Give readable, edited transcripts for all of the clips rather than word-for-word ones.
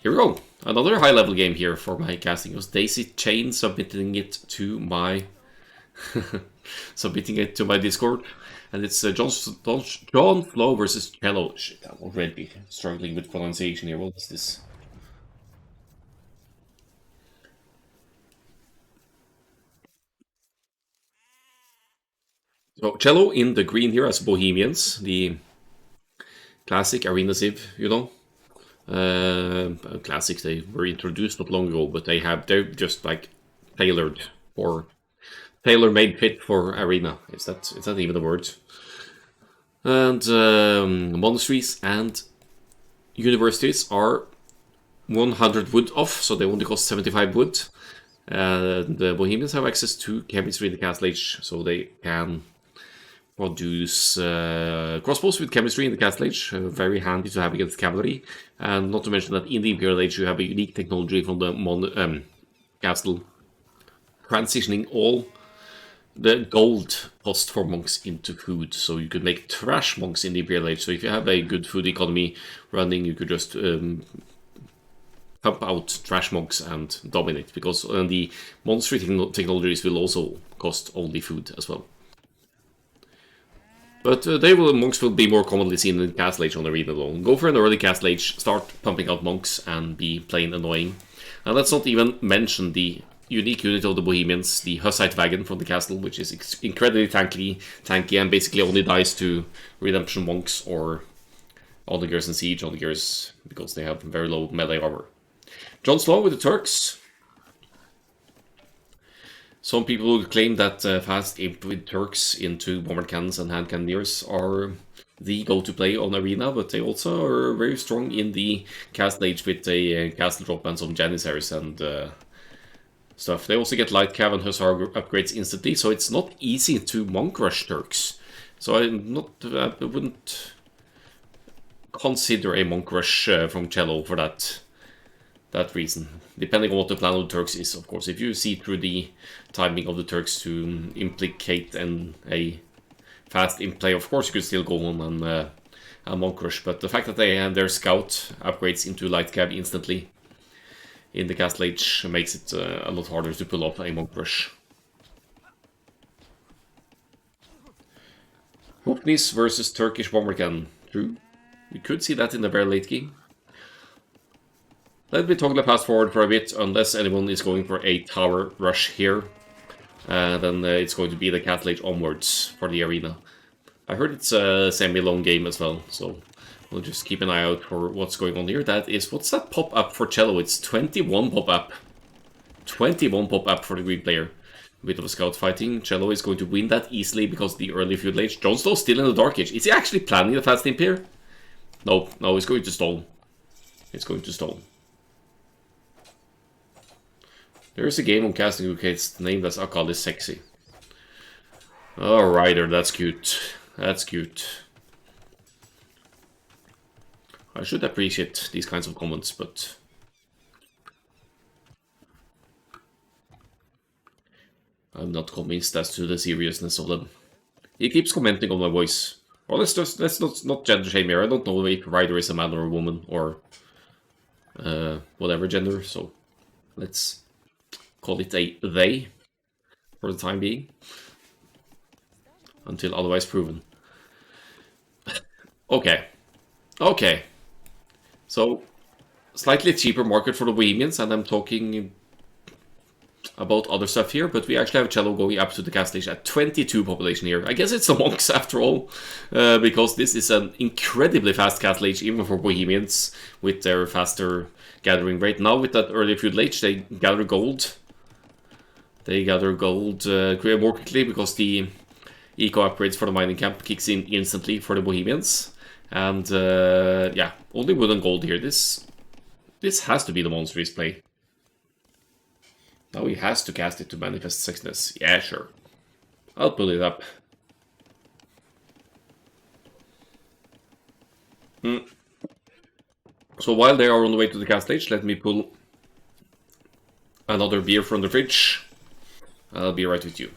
Here we go. Another high-level game here for my casting. It was Daisy Chain submitting it to my Discord, and it's JonSlow versus Cello. Shit, I'm already struggling with pronunciation here. What is this? So Cello in the green here as Bohemians, the classic arena civ, you know. Classics, they were introduced not long ago, but they're just like tailored for tailor-made fit for arena. Is that even a word? And monasteries and universities are 100 wood off, so they only cost 75 wood. The Bohemians have access to chemistry in the Castle Age, so they can produce crossbows with chemistry in the Castle Age, very handy to have against cavalry. And not to mention that in the Imperial Age you have a unique technology from the castle transitioning all the gold cost for monks into food, so you could make trash monks in the Imperial Age. So if you have a good food economy running, you could just pump out trash monks and dominate, because the monastery technologies will also cost only food as well. But monks will be more commonly seen in Castle Age on Arena alone. Go for an early Castle Age, start pumping out monks and be plain annoying. And let's not even mention the unique unit of the Bohemians, the Hussite wagon from the castle, which is incredibly tanky and basically only dies to redemption monks or onagers and siege onagers, because they have very low melee armor. JonSlow with the Turks. Some people would claim that fast imp with Turks into bomber cannons and hand cannoneers are the go-to play on Arena, but they also are very strong in the Castle Age with a castle drop and some Janissaries and stuff. They also get light cav and hussar upgrades instantly, so it's not easy to monk rush Turks. So I wouldn't consider a monk rush from Cello for that reason. Depending on what the plan of the Turks is, of course. If you see through the timing of the Turks to implicate a fast in play, of course you could still go on and monk rush. But the fact that they have their scout upgrades into light cav instantly in the Castle Age makes it a lot harder to pull off a monk rush. Hoopnies versus Turkish bomber cannon. True. We could see that in the very late game. Let me toggle fast forward for a bit, unless anyone is going for a tower rush here. Then it's going to be the Castle Age onwards for the arena. I heard it's a semi-long game as well, so we'll just keep an eye out for what's going on here. That is, what's that pop-up for Cello? It's 21 pop-up. 21 pop-up for the green player. A bit of a scout fighting. Cello is going to win that easily because the early feudal age. JonSlow still in the Dark Age. Is he actually planning the fast imp here? No, he's going to stall. It's going to stall. There is a game on casting UK, it's named as Akkal-AOE Sexy. Alright, that's cute. That's cute. I should appreciate these kinds of comments, but I'm not convinced as to the seriousness of them. He keeps commenting on my voice. Well, let's not gender shame here. I don't know if Ryder is a man or a woman or whatever gender, so let's call it a they for the time being, until otherwise proven. Okay. So, slightly cheaper market for the Bohemians, and I'm talking about other stuff here, but we actually have Cello going up to the Castle Age at 22 population here. I guess it's the monks after all, because this is an incredibly fast Castle Age, even for Bohemians, with their faster gathering rate. Now with that early feudal age, they gather gold. They gather gold more quickly because the eco upgrades for the mining camp kicks in instantly for the Bohemians. And yeah, only wood and gold here. This has to be the monstrous play. Now he has to cast it to manifest sickness. Yeah, sure. I'll pull it up. So while they are on the way to the Castle Age, let me pull another beer from the fridge. I'll be right with you.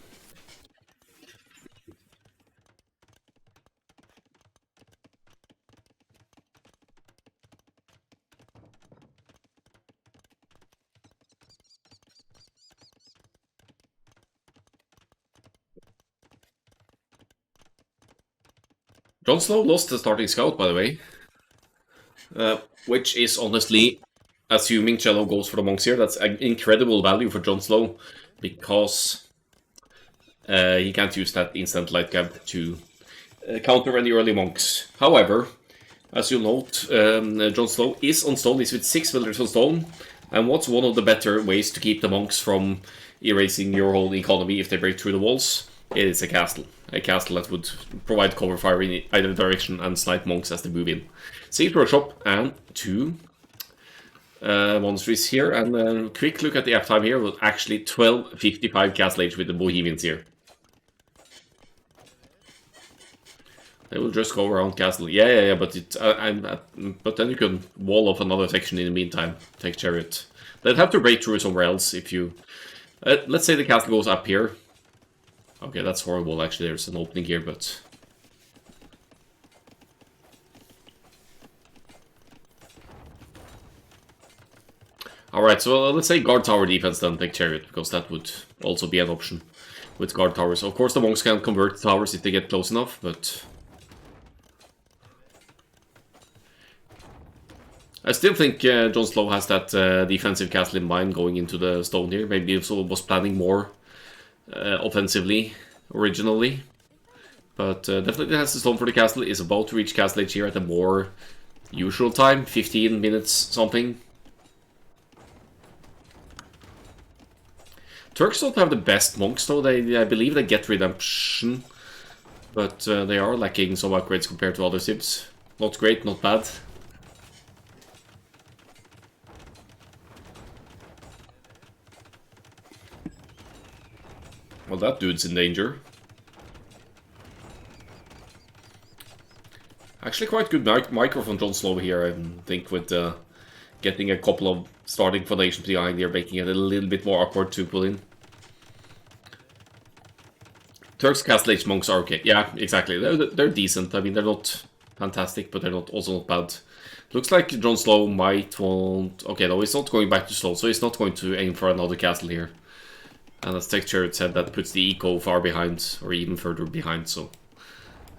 JonSlow lost the starting scout, by the way. Which is honestly, assuming Cello goes for the monks here, that's an incredible value for JonSlow, because he can't use that instant light gap to counter any early monks. However, as you'll note, JonSlow is on stone, he's with 6 villagers on stone, and what's one of the better ways to keep the monks from erasing your whole economy if they break through the walls? It is a castle. A castle that would provide cover fire in either direction and snipe monks as they move in. Siege Workshop and 2 monasteries here, and a quick look at the uptime here was actually 12:55 castle age with the Bohemians here. They will just go around castle. Yeah, but but then you can wall off another section in the meantime. Take chariot. They'd have to break through somewhere else if you... let's say the castle goes up here. Okay, that's horrible actually, there's an opening here, but... Alright, so let's say guard tower defense then, take chariot, because that would also be an option with guard towers. Of course the monks can convert towers if they get close enough, but... I still think JonSlow has that defensive castle in mind going into the stone here. Maybe he also was planning more offensively originally. But definitely has the stone for the castle, is about to reach castle age here at a more usual time, 15 minutes something. Turks don't have the best monks though, I believe they get redemption. But they are lacking some upgrades compared to other civs. Not great, not bad. Well, that dude's in danger. Actually quite good micro from JonSlow here, I think, with getting a couple of starting foundations behind here, making it a little bit more awkward to pull in. Turks Castle Age monks are okay. Yeah, exactly. They're decent. I mean, they're not fantastic, but they're also not bad. Looks like JonSlow might want... Okay, no, he's not going back to slow, so he's not going to aim for another castle here. And as Tech Chariot said, that puts the eco far behind, or even further behind, so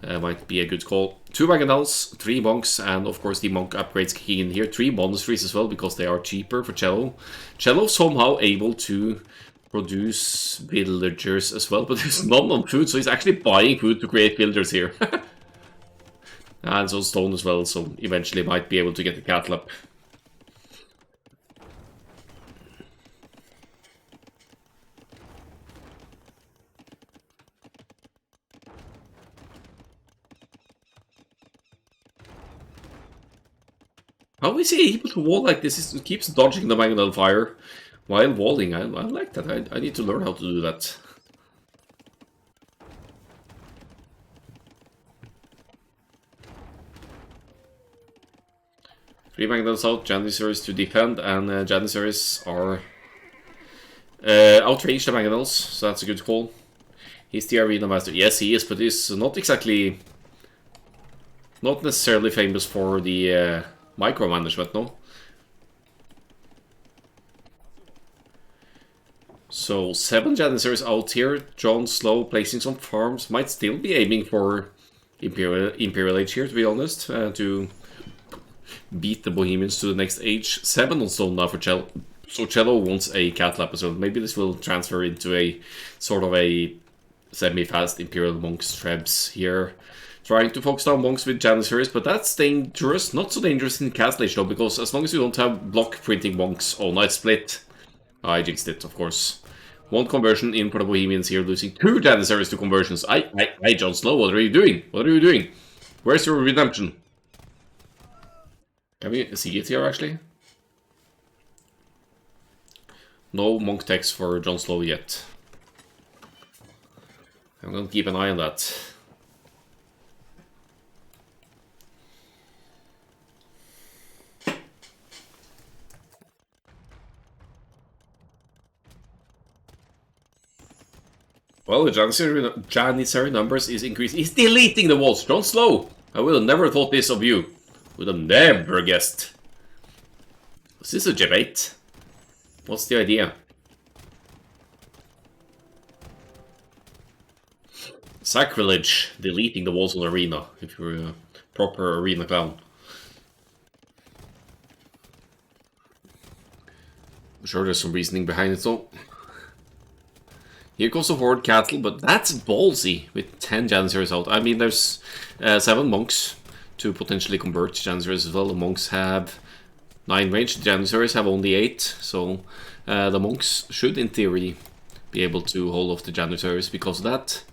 might be a good call. 2 Wagonals, 3 monks, and of course the monk upgrades kicking in here. 3 monasteries as well, because they are cheaper for Cello. Cello somehow able to produce villagers as well, but there's none on food, so he's actually buying food to create villagers here. And so stone as well, so eventually might be able to get the cattle up. How is he able to wall like this? He keeps dodging the mangonel fire while walling. I like that. I need to learn how to do that. Three Magnals out, Janissaries to defend, and Janissaries are outrange the Mangonels, so that's a good call. He's the Arena Master. Yes, he is, but he's not exactly... Not necessarily famous for the micromanagement, no? So, 7 Janissaries out here. JonSlow placing some farms. Might still be aiming for Imperial Age here, to be honest, to beat the Bohemians to the next age. 7 on stone now for Cello. So Cello wants a cattle episode. Maybe this will transfer into a sort of a semi-fast Imperial Monks Trebs here. Trying to focus down monks with Janissaries, but that's dangerous. Not so dangerous in Castle Age though, because as long as you don't have block printing monks all night split. I jinxed it, of course. 1 conversion in for the Bohemians here, losing 2 Janissaries to conversions. Hey, JonSlow, what are you doing? What are you doing? Where's your redemption? Can we see it here, actually? No monk text for JonSlow yet. I'm gonna keep an eye on that. Well, the Janissary numbers is increasing. He's deleting the walls. JonSlow! I would have never thought this of you. Would have never guessed. Is this a debate? What's the idea? Sacrilege, deleting the walls on arena, if you're a proper arena clown. I'm sure there's some reasoning behind it though. Here goes the Horde Cattle, but that's ballsy with 10 Janissaries out. I mean, there's 7 monks to potentially convert Janissaries as well. The monks have 9 range, the Janissaries have only 8, so the monks should, in theory, be able to hold off the Janissaries because of that.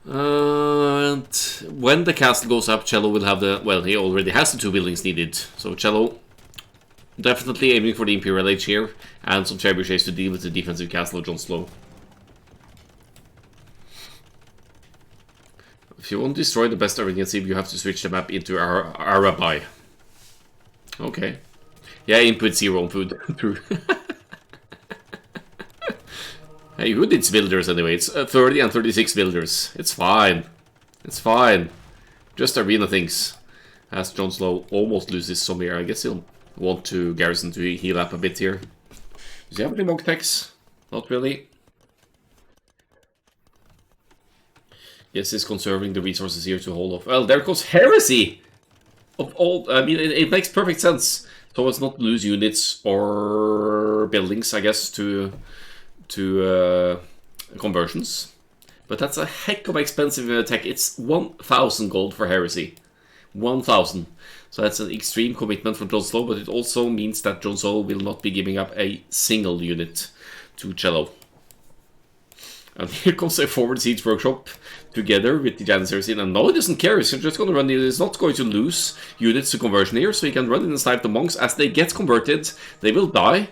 And when the castle goes up, Cello will have the... well, he already has the 2 buildings needed, so Cello definitely aiming for the Imperial Age here, and some trebuchets to deal with the defensive castle of JonSlow. If you want to destroy the best arena sim, you have to switch the map into Arabai. Okay. Yeah, input 0 on food. True. Hey, who did builders anyway? It's 30 and 36 builders. It's fine. It's fine. Just arena things. As JonSlow almost loses some here, I guess he'll want to garrison to heal up a bit here. Does he have any monk techs? Not really. Yes, he's conserving the resources here to hold off. Well, there goes Heresy! Of all, I mean, it makes perfect sense. So as not to lose units or buildings, I guess, to conversions. But that's a heck of expensive tech. It's 1,000 gold for Heresy. 1,000. So that's an extreme commitment from JonSlow, but it also means that JonSlow will not be giving up a single unit to Cello. And here comes a forward siege workshop together with the Janissaries in. And no, he doesn't care. He's just going to run. He's not going to lose units to conversion here, so he can run in and snipe the monks. As they get converted, they will die.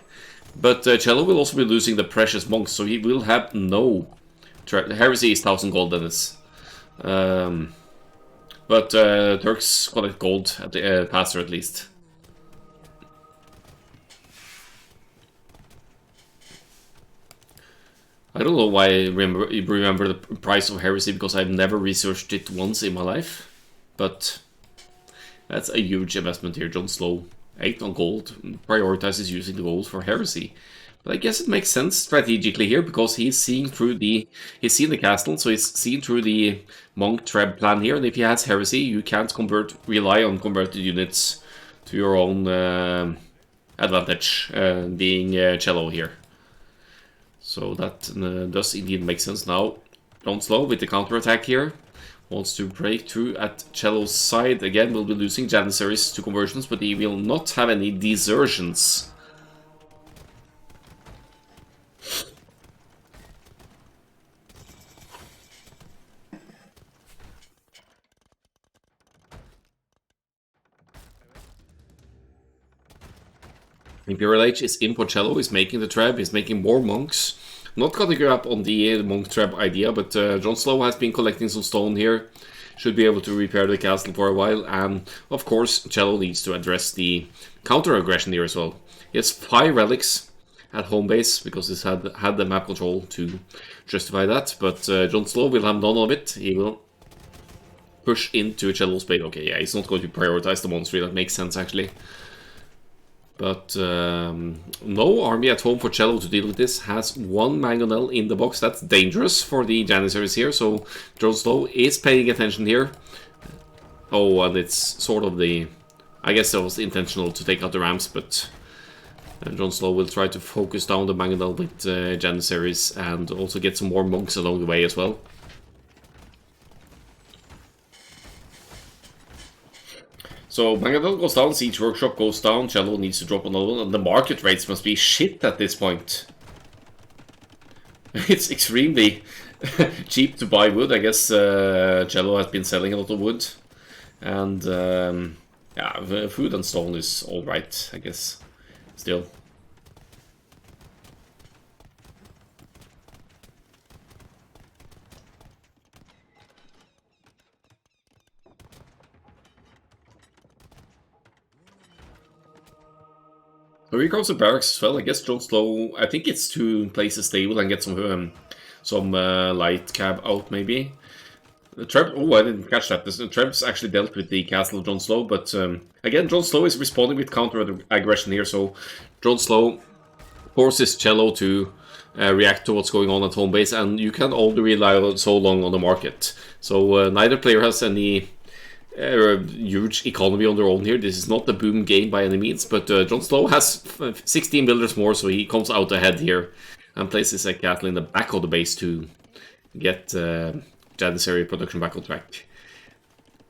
But Cello will also be losing the precious monks, so he will have no... Heresy is 1,000 gold, Dennis. But Turks collect gold at the passer at least. I don't know why I remember the price of Heresy, because I've never researched it once in my life. But that's a huge investment here. JonSlow, 8 on gold, prioritizes using the gold for Heresy. But I guess it makes sense strategically here, because he's seeing through he's seen the castle, so he's seen through the monk treb plan here. And if he has Heresy, you can't rely on converted units to your own advantage, being Cello here. So that does indeed make sense. Now, JonSlow with the counterattack here wants to break through at Cello's side. Again, will be losing Janissaries to conversions, but he will not have any desertions. Imperial Age is in Cello, is making the treb, is making more monks. Not gonna give up on the monk treb idea, but JonSlow has been collecting some stone here. Should be able to repair the castle for a while, and of course Cello needs to address the counter-aggression here as well. He has 5 relics at home base, because he's had the map control to justify that, but JonSlow will have none of it. He will push into Cello's base. Okay, yeah, he's not going to prioritize the monastery, that makes sense actually. But no army at home for Cello to deal with this. Has 1 mangonel in the box. That's dangerous for the Janissaries here, so JonSlow is paying attention here. Oh, and it's sort of the... I guess it was intentional to take out the ramps, but JonSlow will try to focus down the mangonel with Janissaries and also get some more monks along the way as well. So Mangonel goes down, Siege Workshop goes down, Cello needs to drop another one, and the market rates must be shit at this point. It's extremely cheap to buy wood. I guess Cello has been selling a lot of wood. And yeah, food and stone is alright, I guess, still. So here comes the barracks as well. I guess JonSlow, I think it's to place a stable and get some light cab out maybe. The Treb, oh, I didn't catch that. The Treb's actually dealt with the castle of JonSlow, but again, JonSlow is responding with counter-aggression here, so JonSlow forces Cello to react to what's going on at home base, and you can only rely so long on the market. So neither player has any huge economy on their own here. This is not the boom game by any means, but JonSlow has 16 builders more, so he comes out ahead here and places a castle in the back of the base to get Janissary production back on track.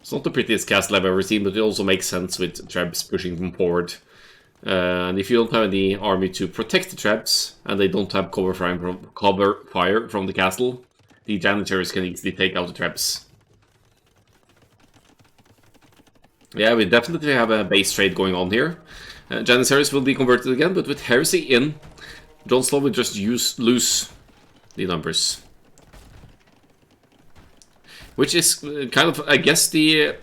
It's not the prettiest castle I've ever seen, but it also makes sense with Trebs pushing them forward. And if you don't have any army to protect the Trebs, and they don't have cover fire from the castle, the Janissaries can easily take out the Trebs. Yeah, we definitely have a base trade going on here. Janissaries will be converted again, but with Heresy in, JonSlow will just lose the numbers. Which is kind of, I guess the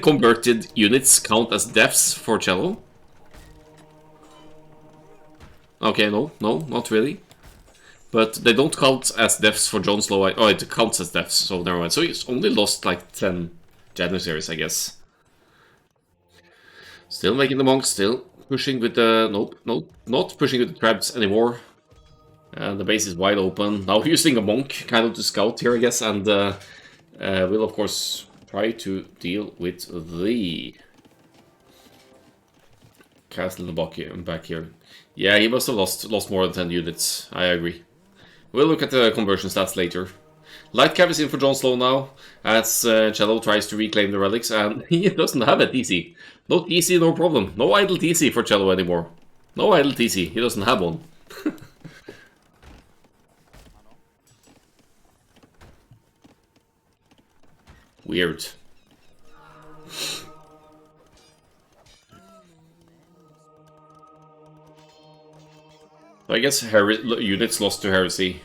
converted units count as deaths for Cello. Okay, no, not really. But they don't count as deaths for JonSlow. Oh, it counts as deaths, so never mind. So he's only lost like 10 Janissaries, I guess. Still making the monks, still pushing with the... Nope, not pushing with the Trebs anymore. And the base is wide open. Now using a monk kind of to scout here, I guess, and will of course try to deal with the castle in the back here. Yeah, he must have lost more than 10 units. I agree. We'll look at the conversion stats later. Light Cab is in for JonSlow now, as Cello tries to reclaim the relics, and he doesn't have a TC. No TC, no problem. No idle TC for Cello anymore. No idle TC. He doesn't have one. Weird. I guess units lost to Heresy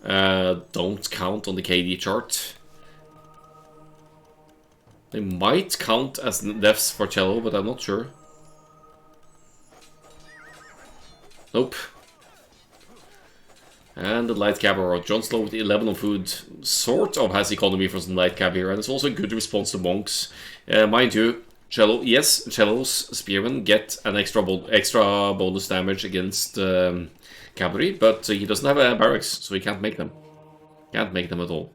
don't count on the KD chart. They might count as deaths for Cello, but I'm not sure. Nope. And the light cab, or JonSlow with 11 on food, sort of has economy for some light cab here, and it's also a good response to monks. Mind you, Cello's spearmen get an extra bonus damage against cavalry, but he doesn't have a barracks, so he can't make them. Can't make them at all.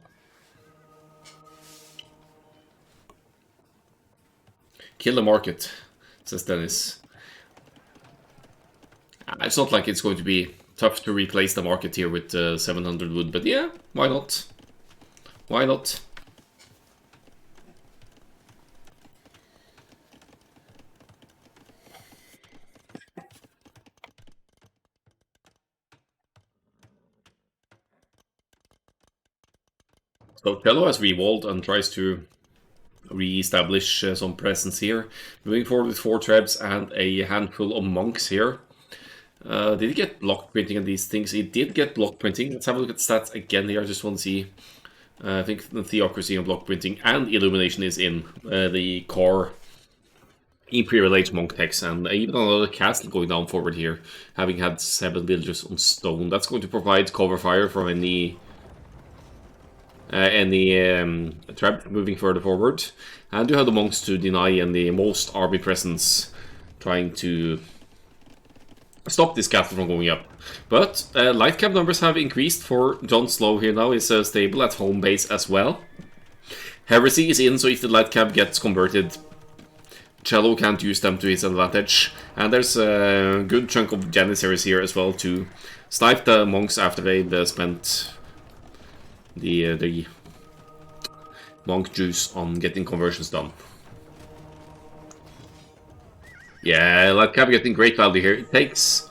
Kill the market, says Dennis. It's not like it's going to be tough to replace the market here with 700 wood, but yeah, why not? Why not? So Cello has rewalled and tries to re-establish some presence here. Moving forward with 4 Trebs and a handful of monks here. Did he get block printing and these things? He did get block printing. Let's have a look at stats again here. I just want to see. I think the Theocracy and block printing and illumination is in the core Imperial Age monk text, and even another castle going down forward here, having had 7 villagers on stone. That's going to provide cover fire from any trap moving further forward. And you have the monks to deny and the most army presence trying to stop this castle from going up. But light cab numbers have increased for JonSlow here now. Is stable at home base as well. Heresy is in, so if the light cab gets converted, Cello can't use them to his advantage. And there's a good chunk of Janissaries here as well to snipe the monks after they've spent the monk juice on getting conversions done. Yeah, light cab getting great value here. It takes,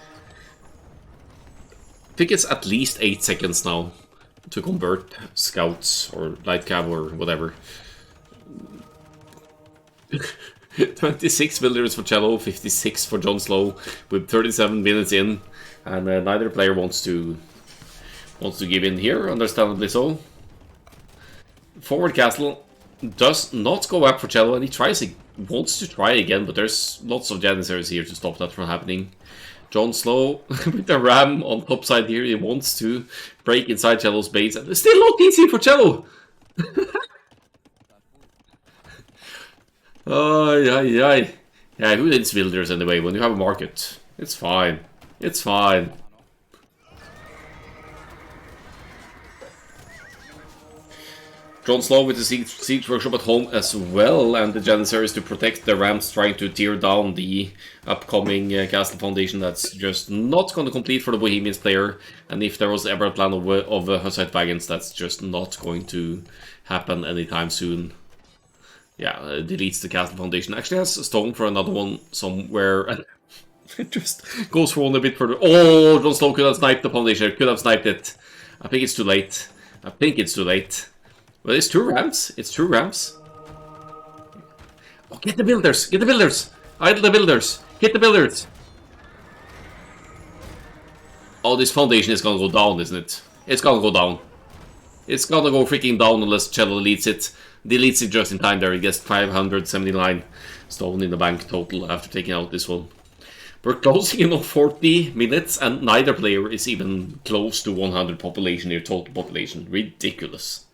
I think it's at least 8 seconds now to convert scouts or light cab or whatever. 26 villagers for Cello, 56 for JonSlow, with 37 minutes in, and neither player wants to give in here, understandably so. Forward castle does not go up for Cello, and he wants to try again, but there's lots of Janissaries here to stop that from happening. JonSlow with the ram on top side here, he wants to break inside Cello's base, and it's still not easy for Cello! Ay. Yeah, who needs builders anyway when you have a market? It's fine. It's fine. JonSlow with the siege workshop at home as well, and the Janissaries to protect the Rams trying to tear down the upcoming castle foundation that's just not going to complete for the Bohemians player. And if there was ever a plan of Hussite wagons, that's just not going to happen anytime soon. Yeah, deletes the castle foundation. Actually has stone for another one somewhere, and it just goes for one a bit further. Oh, JonSlow could have sniped the foundation. Could have sniped it. I think it's too late. I think it's too late. Well, it's 2 ramps. It's 2 ramps. Oh, get the builders! Get the builders! Idle the builders! Hit the builders! Oh, this foundation is gonna go down, isn't it? It's gonna go down. It's gonna go freaking down unless Cello deletes it. Deletes it just in time there. He gets 579 stone in the bank total after taking out this one. We're closing in on 40 minutes and neither player is even close to 100 population here, total population. Ridiculous.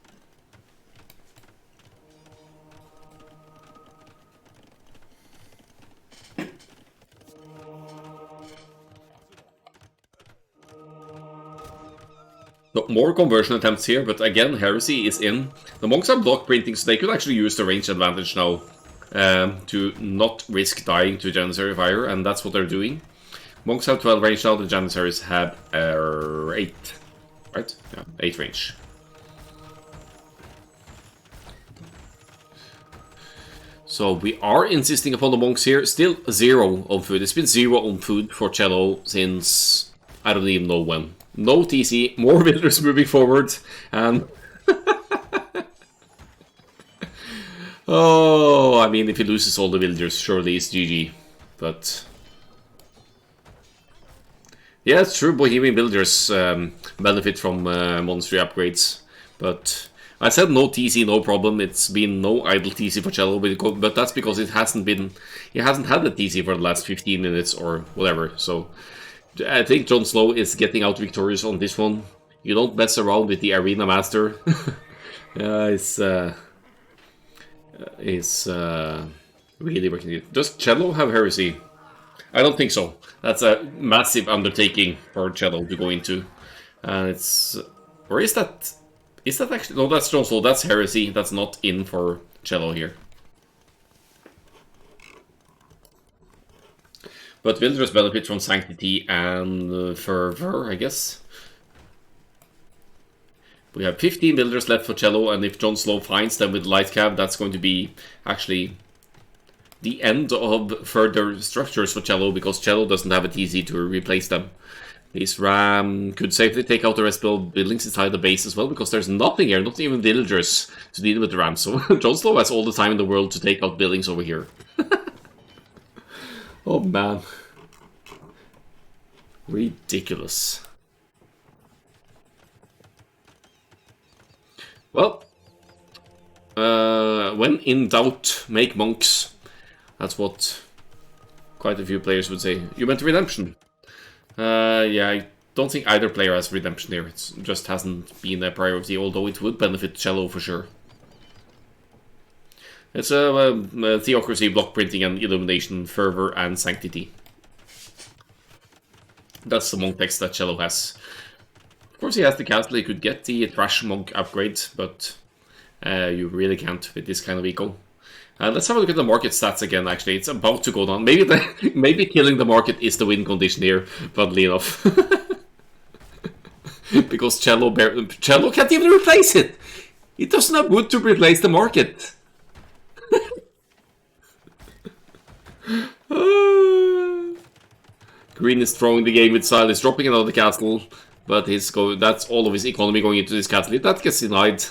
No, more conversion attempts here, but again, Heresy is in. The monks are block printing, so they could actually use the range advantage now to not risk dying to Janissary Fire, and that's what they're doing. Monks have 12 range now, the Janissaries have 8. Right? Yeah, 8 range. So we are insisting upon the monks here. Still 0 on food. It's been 0 on food for Cello since I don't even know when. No TC, more builders moving forward, and oh, I mean, if he loses all the villagers, surely it's GG. But yeah, it's true. Bohemian villagers benefit from monastery upgrades, but I said no TC, no problem. It's been no idle TC for Cello, but that's because it hasn't had the TC for the last 15 minutes or whatever. So I think JonSlow is getting out victorious on this one. You don't mess around with the Arena Master. It's really working it. Does Cello have Heresy? I don't think so. That's a massive undertaking for Cello to go into. And it's... Or is that... Is that actually... No, that's JonSlow. That's Heresy. That's not in for Cello here. But villagers benefit from Sanctity and Fervor, I guess. We have 15 villagers left for Cello, and if JonSlow finds them with Light Cav, that's going to be actually the end of further structures for Cello, because Cello doesn't have a TC to replace them. This Ram could safely take out the rest of buildings inside the base as well, because there's nothing here, not even villagers to deal with the Ram. So JonSlow has all the time in the world to take out buildings over here. Oh man. Ridiculous. Well, when in doubt, make monks. That's what quite a few players would say. You meant redemption. Yeah, I don't think either player has redemption here. It just hasn't been a priority, although it would benefit Cello for sure. It's a Theocracy, Block Printing, and Illumination, Fervor, and Sanctity. That's the monk text that Cello has. Of course, he has the castle. He could get the Thrash Monk upgrade, but you really can't with this kind of eco. Let's have a look at the market stats again, actually. It's about to go down. Maybe killing the market is the win condition here, funnily enough. Because Cello can't even replace it! It doesn't have wood to replace the market! Green is throwing the game with style, he's dropping another castle, but that's all of his economy going into this castle. If that gets denied,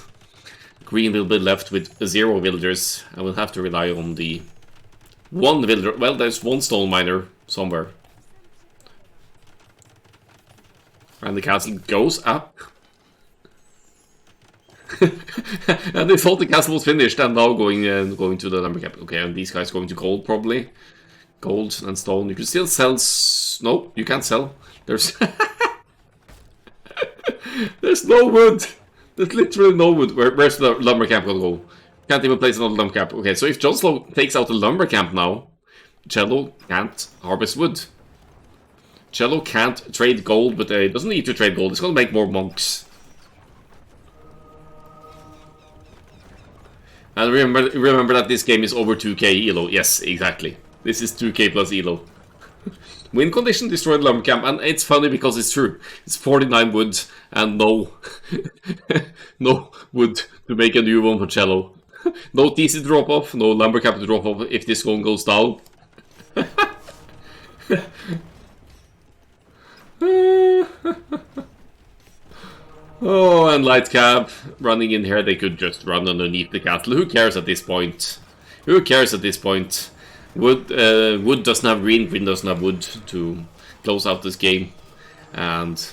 Green will be left with 0 villagers, and will have to rely on the 1 villager. Well, there's 1 stone miner somewhere. And the castle goes up. And they thought the castle was finished, and now going to the lumber cap. Okay, and these guys going to gold probably. Gold and stone. You can still sell. No, you can't sell. There's there's no wood. There's literally no wood. Where's the lumber camp gonna go? Can't even place another lumber camp. Okay, so if JonSlow takes out the lumber camp now, Cello can't harvest wood. Cello can't trade gold, but it doesn't need to trade gold. It's gonna make more monks. And remember that this game is over 2k elo. Yes, exactly. This is 2k plus elo. Win condition destroyed lumber camp, and it's funny because it's true. It's 49 wood and no no wood to make a new one for cello. No TC drop off, no lumber camp to drop off if this one goes down. Oh, and light cab running in here. They could just run underneath the castle. Who cares at this point? Who cares at this point? Wood doesn't have green, green doesn't have wood to close out this game. And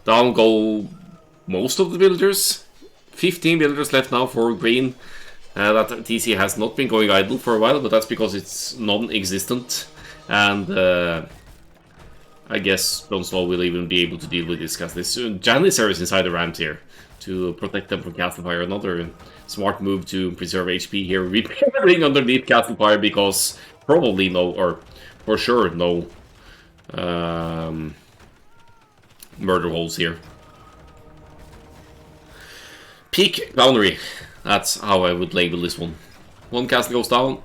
down go most of the villagers. 15 villagers left now for green. That TC has not been going idle for a while, but that's because it's non-existent. And I guess JonSlow will even be able to deal with this castle. This Janissaries inside the ramps here to protect them from castle fire. Another smart move to preserve HP here. Repairing underneath castle fire because probably no, or for sure no murder holes here. Peak boundary. That's how I would label this one. One castle goes down.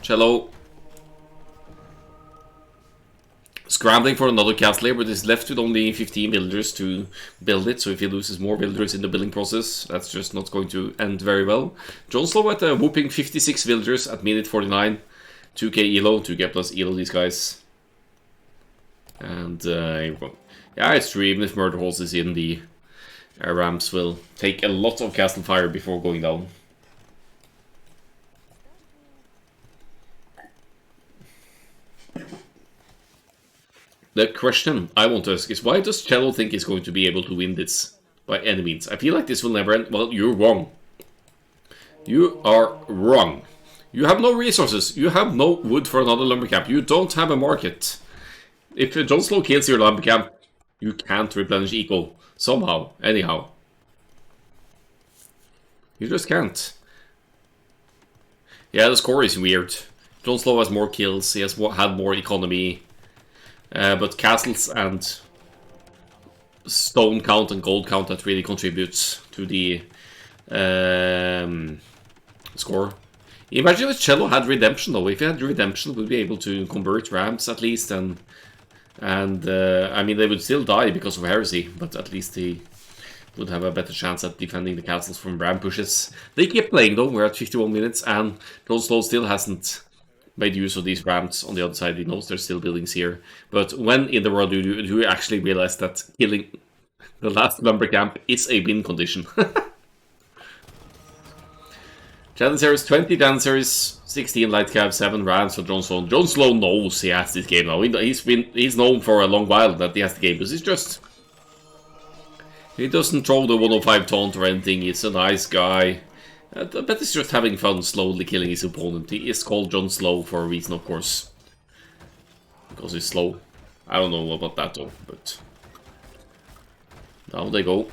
Cello scrambling for another castle here, but is left with only 15 villagers to build it, so if he loses more villagers in the building process, that's just not going to end very well. JonSlow at a whooping 56 villagers at minute 49. 2k elo, 2k plus elo these guys. And yeah, it's true, even if Murder Halls is in, the ramps will take a lot of castle fire before going down. The question I want to ask is, why does Cello think he's going to be able to win this by any means? I feel like this will never end. Well, you're wrong. You are wrong. You have no resources. You have no wood for another lumber camp. You don't have a market. If JonSlow kills your lumber camp, you can't replenish eco. Somehow. Anyhow. You just can't. Yeah, the score is weird. JonSlow has more kills. He has had more economy. But castles and stone count and gold count, that really contributes to the score. Imagine if Cello had redemption though. If he had redemption, we'd be able to convert ramps at least, and I mean they would still die because of heresy, but at least he would have a better chance at defending the castles from ramp pushes. They keep playing though. We're at 51 minutes, and JonSlow still hasn't made use of these ramps on the other side. He knows there's still buildings here. But when in the world do you actually realize that killing the last lumber camp is a win condition? Janissaries 20, Janissaries 16, light cab 7 ramps for JonSlow. JonSlow knows he has this game now. He's known for a long while that he has the game, because he's just, he doesn't throw the 105 taunt or anything. He's a nice guy. I bet he's just having fun slowly killing his opponent. He is called JonSlow for a reason, of course. Because he's slow. I don't know about that though, but down they go.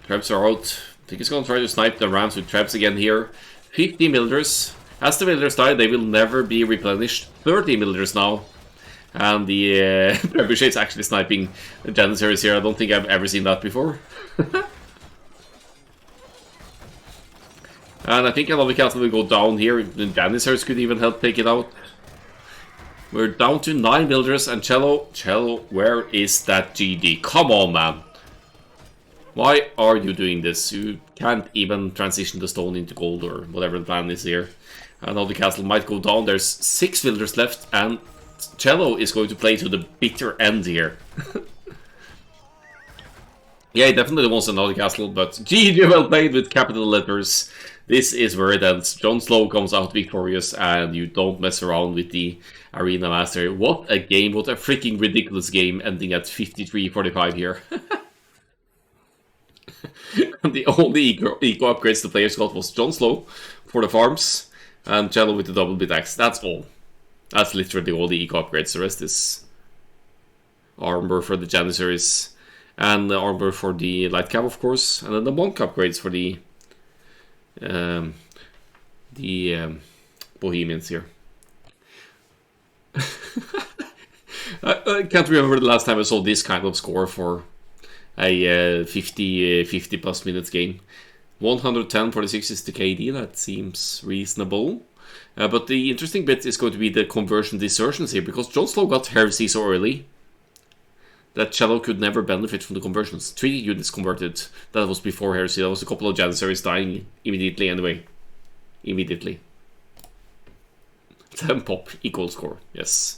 Traps are out. I think he's gonna try to snipe the ramps with traps again here. 50 villagers. As the villagers die, they will never be replenished. 30 villagers now. And the Trebuchet is actually sniping the Janissaries here. I don't think I've ever seen that before. And I think another castle will go down here. The Janissaries could even help take it out. We're down to 9 villagers, and Cello, where is that GD? Come on, man. Why are you doing this? You can't even transition the stone into gold or whatever the plan is here. Another castle might go down. There's 6 villagers left, and Cello is going to play to the bitter end here. Yeah, he definitely wants another castle, but GG well played with capital letters. This is where it ends. JonSlow comes out victorious, and you don't mess around with the Arena Master. What a game, what a freaking ridiculous game, ending at 53-45 here. The only eco upgrades the players got was JonSlow for the farms, and Cello with the double bit axe. That's all. That's literally all the eco upgrades. The rest is armor for the Janissaries, and the armor for the light cab, of course, and then the monk upgrades for the Bohemians here. I can't remember the last time I saw this kind of score for a 50 plus minutes game. 110.46 is the KD, that seems reasonable. But the interesting bit is going to be the conversion desertions here, because JonSlow got heresy so early that Cello could never benefit from the conversions. 3 units converted, that was before heresy, that was a couple of Janissaries dying immediately anyway. Immediately. 10 pop, equal score, yes.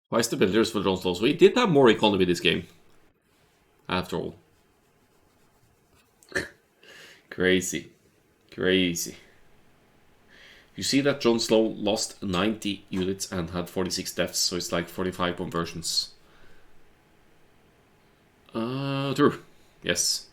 Why is the builders for JonSlow? So he did have more economy this game, after all. Crazy. Crazy. You see that JonSlow lost 90 units and had 46 deaths, so it's like 45 conversions. True. Yes.